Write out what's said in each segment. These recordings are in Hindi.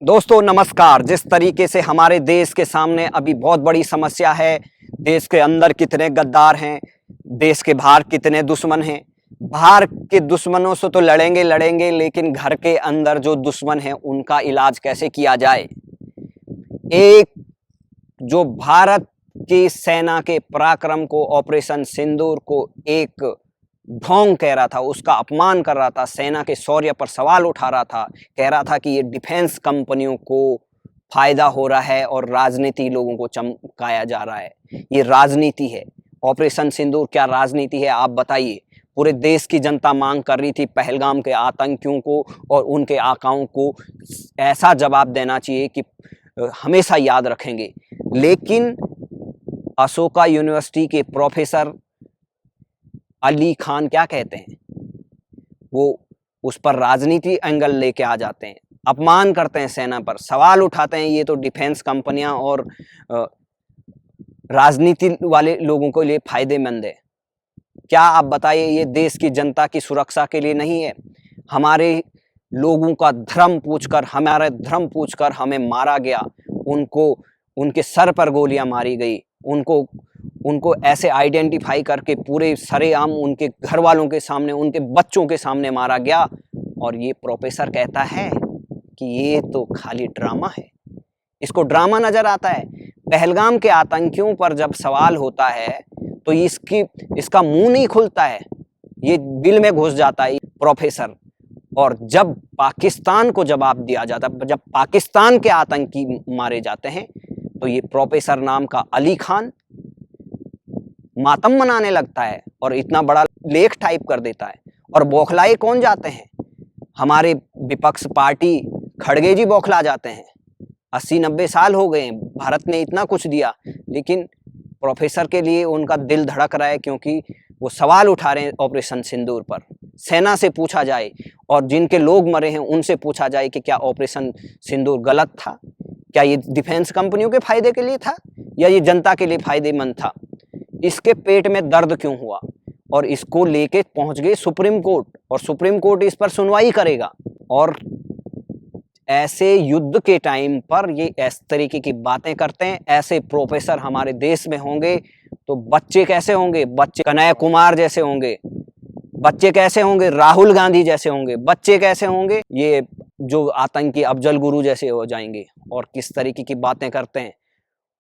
दोस्तों नमस्कार। जिस तरीके से हमारे देश के सामने अभी बहुत बड़ी समस्या है, देश के अंदर कितने गद्दार हैं, देश के बाहर कितने दुश्मन हैं। बाहर के दुश्मनों से तो लड़ेंगे लड़ेंगे, लेकिन घर के अंदर जो दुश्मन हैं उनका इलाज कैसे किया जाए। एक जो भारत की सेना के पराक्रम को, ऑपरेशन सिंदूर को एक ढोंग कह रहा था, उसका अपमान कर रहा था, सेना के शौर्य पर सवाल उठा रहा था, कह रहा था कि ये डिफेंस कंपनियों को फायदा हो रहा है और राजनीति लोगों को चमकाया जा रहा है। ये राजनीति है। ऑपरेशन सिंदूर क्या राजनीति है, आप बताइए। पूरे देश की जनता मांग कर रही थी पहलगाम के आतंकियों को और उनके आकाओं को ऐसा जवाब देना चाहिए कि हमेशा याद रखेंगे। लेकिन अशोका यूनिवर्सिटी के प्रोफेसर अली खान क्या कहते हैं, वो उस पर राजनीति एंगल लेके आ जाते हैं, अपमान करते हैं सेना पर, सवाल उठाते हैं ये तो डिफेंस कंपनियां और राजनीति वाले लोगों के लिए फायदेमंद है। क्या आप बताइए, ये देश की जनता की सुरक्षा के लिए नहीं है। हमारे लोगों का धर्म पूछकर, हमारे धर्म पूछकर हमें मारा गया, उनको उनके सर पर गोलियां मारी गई, उनको ऐसे आइडेंटिफाई करके पूरे सरेआम उनके घर वालों के सामने, उनके बच्चों के सामने मारा गया। और ये प्रोफेसर कहता है कि ये तो खाली ड्रामा है, इसको ड्रामा नजर आता है। पहलगाम के आतंकियों पर जब सवाल होता है तो इसका मुंह नहीं खुलता है, ये दिल में घुस जाता है प्रोफेसर। और जब पाकिस्तान को जवाब दिया जाता है, जब पाकिस्तान के आतंकी मारे जाते हैं, तो ये प्रोफेसर नाम का अली खान मातम मनाने लगता है और इतना बड़ा लेख टाइप कर देता है। और बौखलाए कौन जाते हैं, हमारे विपक्ष पार्टी खड़गे जी बौखला जाते हैं। 80-90 साल हो गए, भारत ने इतना कुछ दिया, लेकिन प्रोफेसर के लिए उनका दिल धड़क रहा है, क्योंकि वो सवाल उठा रहे हैं ऑपरेशन सिंदूर पर। सेना से पूछा जाए और जिनके लोग मरे हैं उनसे पूछा जाए कि क्या ऑपरेशन सिंदूर गलत था, क्या ये डिफेंस कंपनियों के फायदे के लिए था या ये जनता के लिए फायदेमंद था। इसके पेट में दर्द क्यों हुआ, और इसको लेके पहुंच गए सुप्रीम कोर्ट, और सुप्रीम कोर्ट इस पर सुनवाई करेगा। और ऐसे युद्ध के टाइम पर ये इस तरीके की बातें करते हैं। ऐसे प्रोफेसर हमारे देश में होंगे तो बच्चे कैसे होंगे, बच्चे कन्हैया कुमार जैसे होंगे, बच्चे कैसे होंगे राहुल गांधी जैसे होंगे, बच्चे कैसे होंगे ये जो आतंकी अफजल गुरु जैसे हो जाएंगे। और किस तरीके की बातें करते हैं।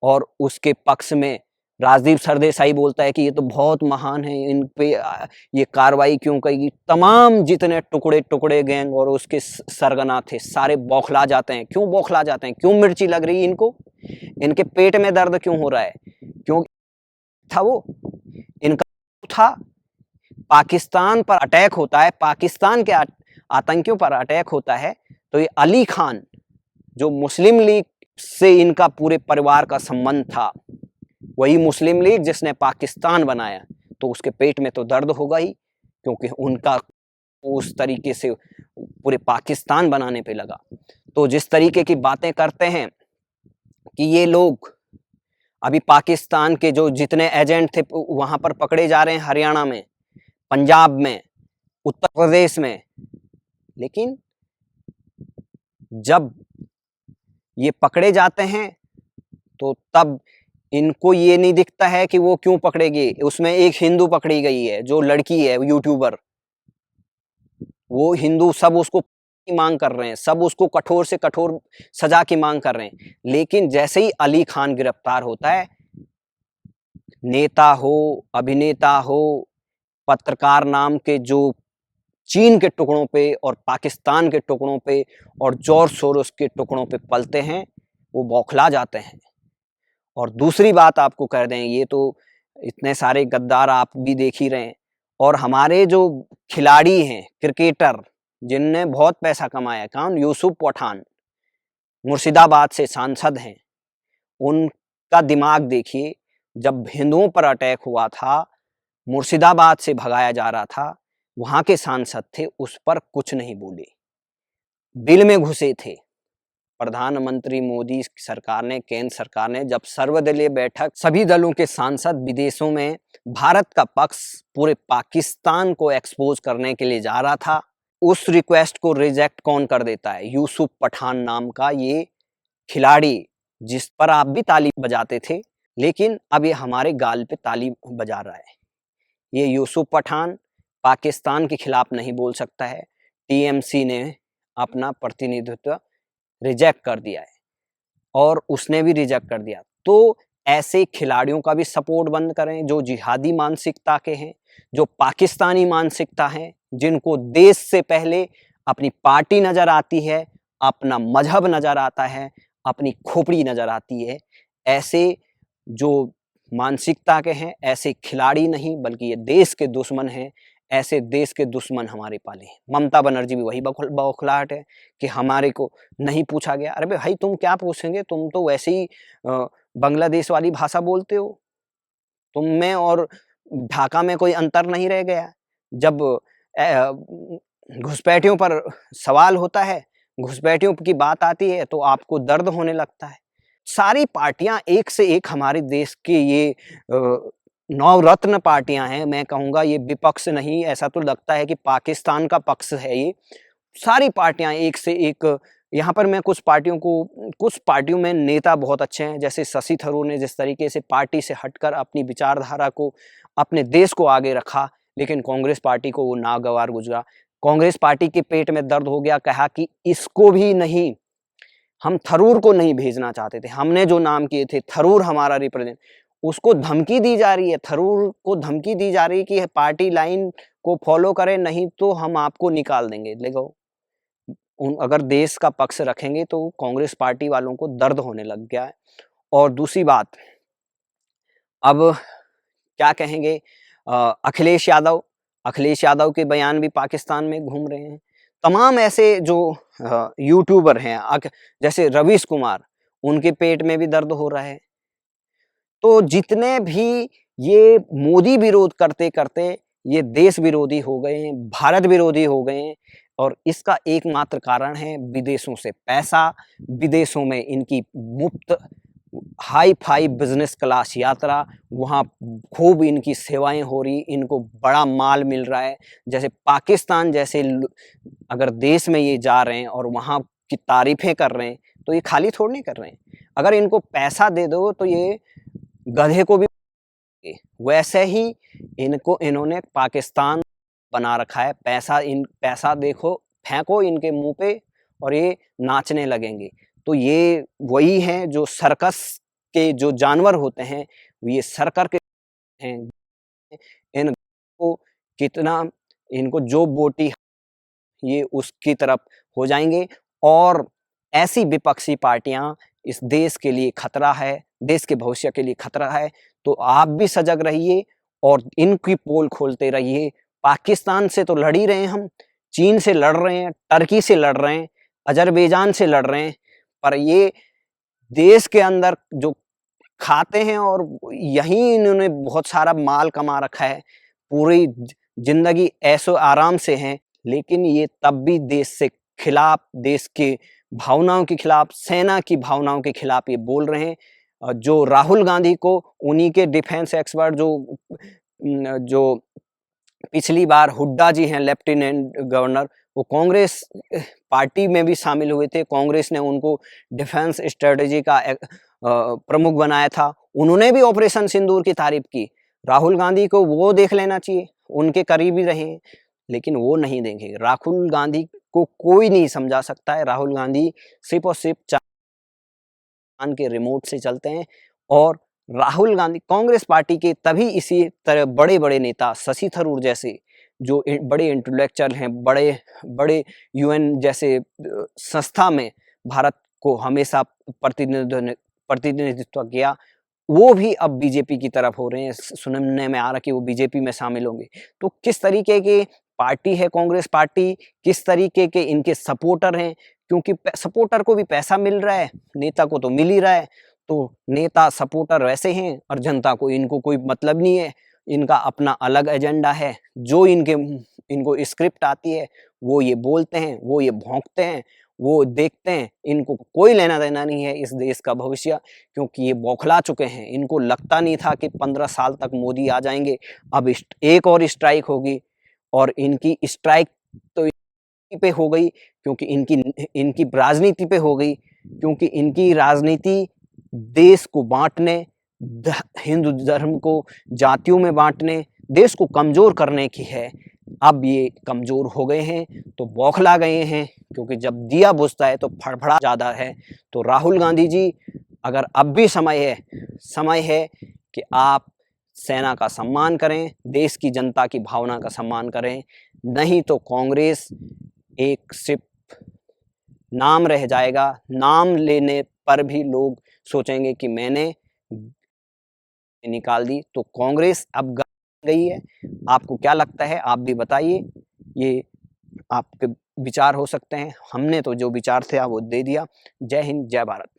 और उसके पक्ष में राजदीप सरदेसाई बोलता है कि ये तो बहुत महान है, इन पे ये कार्रवाई क्यों करेगी। तमाम जितने टुकड़े टुकड़े गैंग और उसके सरगना थे सारे बौखला जाते हैं। क्यों बौखला जाते हैं, क्यों मिर्ची लग रही है इनको, इनके पेट में दर्द क्यों हो रहा है, क्यों था वो इनका था। पाकिस्तान पर अटैक होता है, पाकिस्तान के आतंकियों पर अटैक होता है, तो ये अली खान जो मुस्लिम लीग से इनका पूरे परिवार का संबंध था, वही मुस्लिम लीग जिसने पाकिस्तान बनाया, तो उसके पेट में तो दर्द होगा ही, क्योंकि उनका उस तरीके से पूरे पाकिस्तान बनाने पे लगा। तो जिस तरीके की बातें करते हैं कि ये लोग अभी पाकिस्तान के जो जितने एजेंट थे वहां पर पकड़े जा रहे हैं, हरियाणा में, पंजाब में, उत्तर प्रदेश में, लेकिन जब ये पकड़े जाते हैं तो तब इनको ये नहीं दिखता है कि वो क्यों पकड़े गए। उसमें एक हिंदू पकड़ी गई है, जो लड़की है यूट्यूबर, वो हिंदू, सब उसको मांग कर रहे हैं, सब उसको कठोर से कठोर सजा की मांग कर रहे हैं। लेकिन जैसे ही अली खान गिरफ्तार होता है, नेता हो, अभिनेता हो, पत्रकार नाम के जो चीन के टुकड़ों पे और पाकिस्तान के टुकड़ों पे और जॉर्ज सोरोस के टुकड़ों पे पलते हैं, वो बौखला जाते हैं। और दूसरी बात आपको कर दें, ये तो इतने सारे गद्दार आप भी देख ही रहे हैं, और हमारे जो खिलाड़ी हैं, क्रिकेटर जिनने बहुत पैसा कमाया, कौन, यूसुफ पठान, मुर्शिदाबाद से सांसद हैं, उनका दिमाग देखिए। जब हिंदुओं पर अटैक हुआ था, मुर्शिदाबाद से भगाया जा रहा था, वहां के सांसद थे, उस पर कुछ नहीं बोले, बिल में घुसे थे। प्रधानमंत्री मोदी सरकार ने, केंद्र सरकार ने जब सर्वदलीय बैठक, सभी दलों के सांसद विदेशों में भारत का पक्ष पूरे पाकिस्तान को एक्सपोज करने के लिए जा रहा था, उस रिक्वेस्ट को रिजेक्ट कौन कर देता है? यूसुफ पठान नाम का ये खिलाड़ी, जिस पर आप भी ताली बजाते थे, लेकिन अब ये हमारे गाल पे ताली बजा रहा है। ये यूसुफ पठान पाकिस्तान के खिलाफ नहीं बोल सकता है। टीएमसी ने अपना प्रतिनिधित्व रिजेक्ट कर दिया है और उसने भी रिजेक्ट कर दिया। तो ऐसे खिलाड़ियों का भी सपोर्ट बंद करें जो जिहादी मानसिकता के हैं, जो पाकिस्तानी मानसिकता है, जिनको देश से पहले अपनी पार्टी नजर आती है, अपना मजहब नजर आता है, अपनी खोपड़ी नजर आती है। ऐसे जो मानसिकता के हैं, ऐसे खिलाड़ी नहीं बल्कि ये देश के दुश्मन हैं। ऐसे देश के दुश्मन हमारे पाले हैं। ममता बनर्जी भी वही बौखलाहट है कि हमारे को नहीं पूछा गया। अरे भाई तुम क्या पूछेंगे, तुम तो वैसे ही बांग्लादेश वाली भाषा बोलते हो। तुम में और ढाका में कोई अंतर नहीं रह गया। जब घुसपैठियों पर सवाल होता है, घुसपैठियों की बात आती है तो आपको दर्द होने लगता है। सारी पार्टियां एक से एक हमारे देश के ये नवरत्न पार्टियां हैं। मैं कहूँगा ये विपक्ष नहीं, ऐसा तो लगता है कि पाकिस्तान का पक्ष है ये। सारी पार्टियां एक से एक। यहाँ पर मैं कुछ पार्टियों में नेता बहुत अच्छे हैं, जैसे शशि थरूर ने जिस तरीके से पार्टी से हटकर अपनी विचारधारा को, अपने देश को आगे रखा, लेकिन कांग्रेस पार्टी को वो नागवार गुजरा। कांग्रेस पार्टी के पेट में दर्द हो गया, कहा कि इसको भी नहीं, हम थरूर को नहीं भेजना चाहते थे, हमने जो नाम किए थे थरूर हमारा रिप्रेजेंट, उसको धमकी दी जा रही है, थरूर को धमकी दी जा रही है कि पार्टी लाइन को फॉलो करें, नहीं तो हम आपको निकाल देंगे। देखो, अगर देश का पक्ष रखेंगे तो कांग्रेस पार्टी वालों को दर्द होने लग गया है। और दूसरी बात, अब क्या कहेंगे, अखिलेश यादव के बयान भी पाकिस्तान में घूम रहे हैं। तमाम ऐसे जो यूट्यूबर हैं, जैसे रवीश कुमार, उनके पेट में भी दर्द हो रहा है। तो जितने भी ये मोदी विरोध करते करते ये देश विरोधी हो गए हैं, भारत विरोधी हो गए हैं, और इसका एकमात्र कारण है विदेशों से पैसा, विदेशों में इनकी मुफ्त हाई फाई बिजनेस क्लास यात्रा, वहाँ खूब इनकी सेवाएं हो रही, इनको बड़ा माल मिल रहा है। जैसे पाकिस्तान जैसे अगर देश में ये जा रहे हैं और वहाँ की तारीफें कर रहे हैं, तो ये खाली थोड़ी नहीं कर रहे हैं। अगर इनको पैसा दे दो तो ये गधे को भी, वैसे ही इन्होंने पाकिस्तान बना रखा है। पैसा देखो, फेंको इनके मुंह पे और ये नाचने लगेंगे। तो ये वही हैं जो सर्कस के जो जानवर होते हैं, ये सर्कर के हैं। इनको कितना, इनको जो बोटी ये उसकी तरफ हो जाएंगे। और ऐसी विपक्षी पार्टियां इस देश के लिए खतरा है, देश के भविष्य के लिए खतरा है। तो आप भी सजग रहिए और इनकी पोल खोलते रहिए। पाकिस्तान से तो लड़ ही रहे हैं हम, चीन से लड़ रहे हैं, टर्की से लड़ रहे हैं, अजरबैजान से लड़ रहे हैं, पर ये देश के अंदर जो खाते हैं और यहीं इन्होंने बहुत सारा माल कमा रखा है, पूरी जिंदगी ऐशो आराम से हैं, लेकिन ये तब भी देश से खिलाफ, देश के भावनाओं के खिलाफ, सेना की भावनाओं के खिलाफ ये बोल रहे हैं। जो राहुल गांधी को, उन्हीं के डिफेंस एक्सपर्ट जो पिछली बार हुड्डा जी हैं लेफ्टिनेंट गवर्नर, वो कांग्रेस पार्टी में भी शामिल हुए थे। कांग्रेस ने उनको डिफेंस स्ट्रेटेजी का प्रमुख बनाया था। उन्होंने भी ऑपरेशन सिंदूर की तारीफ की। राहुल गांधी को वो देख लेना चाहिए, उनके करीब ही रहे, लेकिन वो नहीं देंगे। राहुल गांधी को कोई नहीं समझा सकता है। राहुल गांधी सिर्फ और सिर्फ चांद के रिमोट से चलते हैं। और राहुल गांधी कांग्रेस पार्टी के तभी इसी तरह बड़े बड़े नेता शशि थरूर जैसे जो बड़े इंटेलेक्चुअल हैं, बड़े यूएन जैसे संस्था में भारत को हमेशा प्रतिनिधित्व किया, वो भी अब बीजेपी की तरफ हो रहे हैं। सुनने में आ रहा कि वो बीजेपी में शामिल होंगे। तो किस तरीके की पार्टी है कांग्रेस पार्टी, किस तरीके के इनके सपोर्टर हैं, क्योंकि सपोर्टर को भी पैसा मिल रहा है, नेता को तो मिल ही रहा है। तो नेता सपोर्टर वैसे हैं और जनता को इनको कोई मतलब नहीं है। इनका अपना अलग एजेंडा है। जो इनको स्क्रिप्ट आती है वो ये बोलते हैं, वो ये भौंकते हैं, वो देखते हैं। इनको कोई लेना देना नहीं है इस देश का भविष्य, क्योंकि ये बौखला चुके हैं। इनको लगता नहीं था कि 15 साल तक मोदी आ जाएंगे। अब एक और स्ट्राइक होगी और इनकी स्ट्राइक तो पे हो गई, क्योंकि इनकी राजनीति पे हो गई, क्योंकि इनकी राजनीति देश को बांटने, हिंदू धर्म को जातियों में बांटने, देश को कमजोर करने की है। अब ये कमजोर हो गए हैं तो बौखला गए हैं, क्योंकि जब दिया बुझता है तो फड़फड़ा ज़्यादा है। तो राहुल गांधी जी, अगर अब भी समय है कि आप सेना का सम्मान करें, देश की जनता की भावना का सम्मान करें, नहीं तो कांग्रेस एक सिर्फ नाम रह जाएगा। नाम लेने पर भी लोग सोचेंगे कि मैंने निकाल दी। तो कांग्रेस अब गई है। आपको क्या लगता है, आप भी बताइए। ये आपके विचार हो सकते हैं, हमने तो जो विचार थे वो दे दिया। जय हिंद, जय भारत।